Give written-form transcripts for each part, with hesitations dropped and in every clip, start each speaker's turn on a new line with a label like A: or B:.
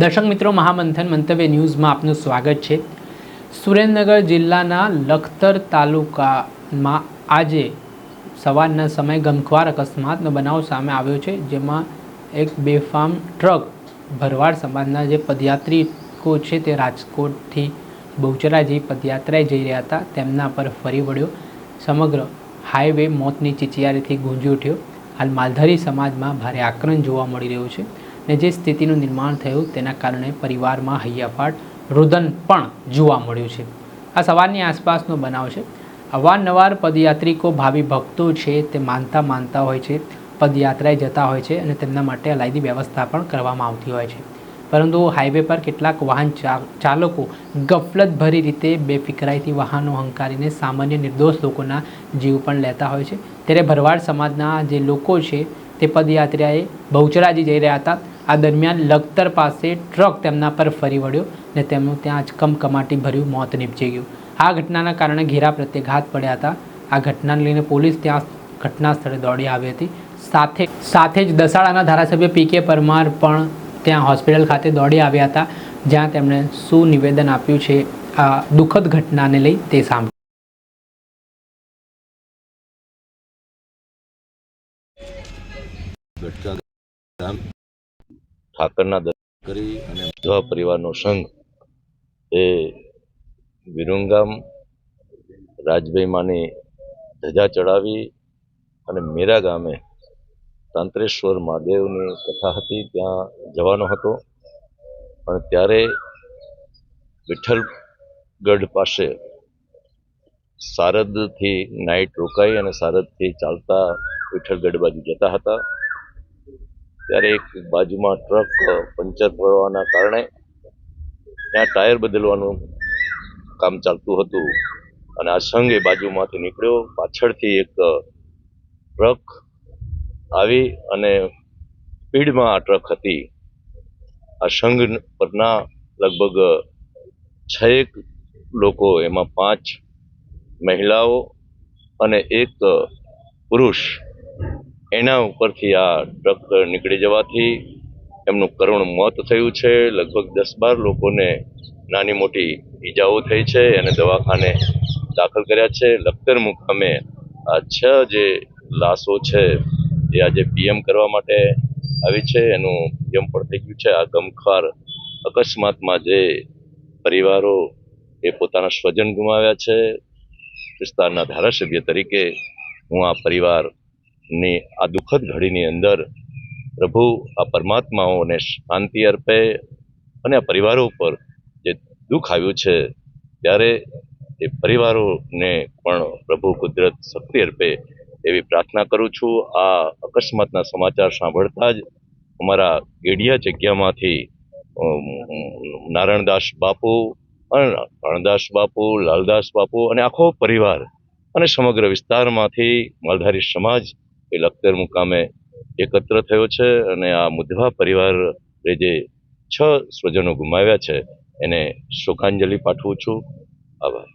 A: દર્શક મિત્રો, મહામંથન મંતવ્ય ન્યૂઝમાં આપનું સ્વાગત છે। સુરેન્દ્રનગર જિલ્લાના લખતર તાલુકામાં આજે સવારના સમયે ગમખ્વાર અકસ્માતનો બનાવ સામે આવ્યો છે, જેમાં એક બેફામ ટ્રક ભરવાડ સમાજના જે પદયાત્રીકો છે તે રાજકોટથી બહુચરાજી પદયાત્રાએ જઈ રહ્યા હતા, તેમના પર ફરી વળ્યો। સમગ્ર હાઈવે મોતની ચિચિયારીથી ગુંજી ઉઠ્યો। હાલ માલધારી સમાજમાં ભારે આક્રંદ જોવા મળી રહ્યો છે ને જે સ્થિતિનું નિર્માણ થયું તેના કારણે પરિવારમાં હૈયાફાટ રુદન પણ જોવા મળ્યું છે। આ સવારની આસપાસનો બનાવ છે। અવારનવાર પદયાત્રિકો ભાવિ ભક્તો છે તે માનતા હોય છે, પદયાત્રાએ જતા હોય છે અને તેમના માટે અલાયદી વ્યવસ્થા પણ કરવામાં આવતી હોય છે, પરંતુ હાઈવે પર કેટલાક વાહન ચાલકો ગફલતભરી રીતે બેફિકરાઈથી વાહનો હંકારીને સામાન્ય નિર્દોષ લોકોના જીવ પણ લેતા હોય છે। ત્યારે ભરવાડ સમાજના જે લોકો છે તે પદયાત્રાએ બહુચરાજી જઈ રહ્યા હતા। આ દરમિયાન લખતર પાસે ટ્રક તેમના પર ફરી વળ્યો ને તેમનું ત્યાં જ કમકમાટી ભર્યું મોત નીપજી ગયું। આ ઘટનાના કારણે ઘેરા પ્રત્યાઘાત પડ્યા હતા। આ ઘટનાને લઈને પોલીસ ત્યાં ઘટના સ્થળે દોડી આવી હતી। સાથે જ દસાડાના ધારાસભ્ય પી.કે. પરમાર પણ ત્યાં હોસ્પિટલ ખાતે દોડી આવ્યા હતા, જ્યાં તેમણે શું નિવેદન આપ્યું છે આ દુઃખદ ઘટનાને લઈ તે સાંભળ્યું।
B: ઠાકરના દર્શન કરી અને મધવા પરિવારનો સંઘ એ વિરંગામ રાજભાઈ માની ધજા ચડાવી અને મેરા ગામે તાંત્રેશ્વર મહાદેવની કથા હતી, ત્યાં જવાનો હતો। પણ ત્યારે વિઠ્ઠલગઢ પાસે સારદથી નાઇટ રોકાઈ અને સારદથી ચાલતા વિઠ્ઠલગઢ બાજુ જતા હતા, ત્યારે એક બાજુમાં ટ્રક પંચર પડવાના કારણે ત્યાં ટાયર બદલવાનું કામ ચાલતું હતું અને આ સંઘ એ બાજુમાંથી નીકળ્યો। પાછળથી એક ટ્રક આવી અને સ્પીડમાં આ ટ્રક હતી। આ સંઘ પરના લગભગ 6 લોકો, એમાં 5 મહિલાઓ અને 1 પુરુષ, એના ઉપરથી આ ટ્રક નીકળી જવાથી એમનું કરુણ મોત થયું છે। લગભગ 10-12 લોકોને નાની મોટી ઈજાઓ થઈ છે, એને દવાખાને દાખલ કર્યા છે। લખતર મુકામે આ 6 જે લાશો છે એ આજે પીએમ કરવા માટે આવી છે, એનું પીએમ પણ થઈ ગયું છે। આ ગમખ્વાર અકસ્માતમાં જે પરિવારો એ પોતાના સ્વજન ગુમાવ્યા છે, વિસ્તારના ધારાસભ્ય તરીકે હું આ પરિવારની આ દુઃખદ ઘડીની અંદર પ્રભુ આ પરમાત્માઓને શાંતિ અર્પે અને આ પરિવારો ઉપર જે દુઃખ આવ્યું છે ત્યારે એ પરિવારોને પણ પ્રભુ કુદરત શક્તિ અર્પે એવી પ્રાર્થના કરું છું। આ અકસ્માતના સમાચાર સાંભળતા જ અમારા ગેડિયા જગ્યામાંથી નારાયણદાસ બાપુ, રણદાસ બાપુ, લાલદાસ બાપુ અને આખો પરિવાર અને સમગ્ર વિસ્તારમાંથી માલધારી સમાજ એ લખતર મુકામે એકત્ર થયો છે અને આ મુધવા પરિવારે જે 6 સ્વજનો ગુમાવ્યા છે એને શોકાંજલિ પાઠવું છું। આભાર।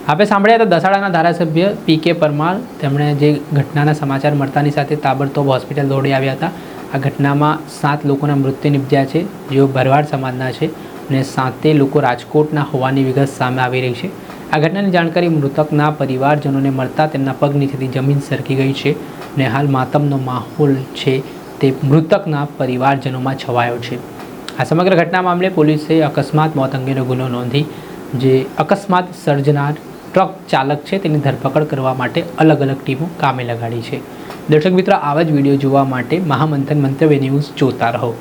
A: આપણે સાંભળ્યા હતા દસાડાના ધારાસભ્ય પી.કે. પરમાર, તેમણે જે ઘટનાના સમાચાર મળતાની સાથે તાબડતોબ હોસ્પિટલ દોડી આવ્યા હતા। આ ઘટનામાં 7 લોકોના મૃત્યુ નિપજ્યા છે, જેઓ ભરવાડ સમાજના છે અને 7 લોકો રાજકોટના હોવાની વિગત સામે આવી રહી છે। આ ઘટનાની જાણકારી મૃતકના પરિવારજનોને મળતા તેમના પગ નીચેથી જમીન સરકી ગઈ છે અને હાલ માતમનો માહોલ છે તે મૃતકના પરિવારજનોમાં છવાયો છે। આ સમગ્ર ઘટના મામલે પોલીસે અકસ્માત મોત અંગેનો ગુનો નોંધી જે અકસ્માત સર્જનાર ટ્રક ચાલક છે તેની ધરપકડ કરવા માટે અલગ ટીમો કામે લગાડી છે। દર્શક મિત્રો, આવા જ વિડીયો જોવા માટે મહામંથન મંતવ્ય ન્યૂઝ જોતા રહો।